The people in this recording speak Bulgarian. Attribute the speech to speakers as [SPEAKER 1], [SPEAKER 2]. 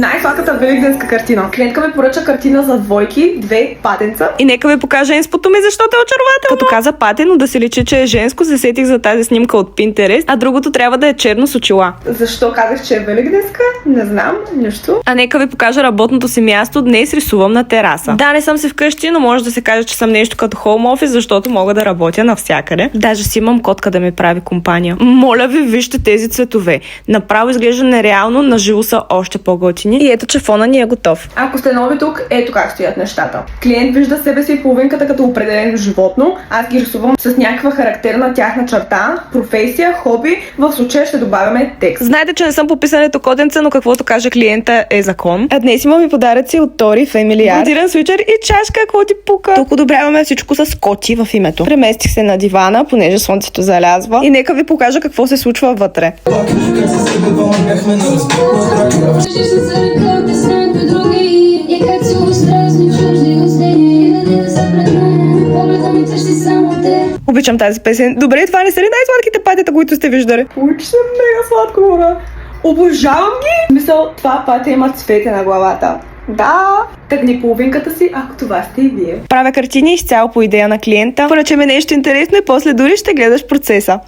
[SPEAKER 1] Най-сладката великденска картина. Клиентка ми поръча картина за двойки, 2 патенца.
[SPEAKER 2] И нека ви покажа инспото ми, защото е очарователно. Като каза патено да се личи, че е женско, се сетих за тази снимка от Pinterest, а другото трябва да е черно с очила.
[SPEAKER 1] Защо казах, че е великденска? Не знам, нищо.
[SPEAKER 2] А нека ви покажа работното си място. Днес рисувам на тераса. Да, не съм си вкъщи, но може да се каже, че съм нещо като хоум офис, защото мога да работя навсякъде. Даже си имам котка да ми прави компания. Моля ви, вижте тези цветове. Направо изглежда нереално, на живо са още по-готини. И ето, че фона ни е готов.
[SPEAKER 1] Ако сте нови тук, ето как стоят нещата. Клиент вижда себе си и половинката като определено животно. Аз ги рисувам с някаква характерна тяхна черта, професия, хоби. В случая ще добавяме текст.
[SPEAKER 2] Знаете, че не съм по писането коденца, но каквото каже клиента е закон. А днес имам и подаръци от Тори Family Art. Бродиран свичър и чашка, какво ти пука. Тук одобряваме всичко с коти в името. Преместих се на дивана, понеже слънцето залязва. И нека ви покажа какво се случва вътре. Обичам тази песен. Добре, това не са ли най-сладките патета, които сте виждали?
[SPEAKER 1] Получи се мега сладко, хора. Обожавам ги! Мисъл, това патя има цвете на главата. Да, тъгни половинката си, ако това сте и вие.
[SPEAKER 2] Правя картини изцяло по идея на клиента. Поръчаме нещо интересно и после дори ще гледаш процеса.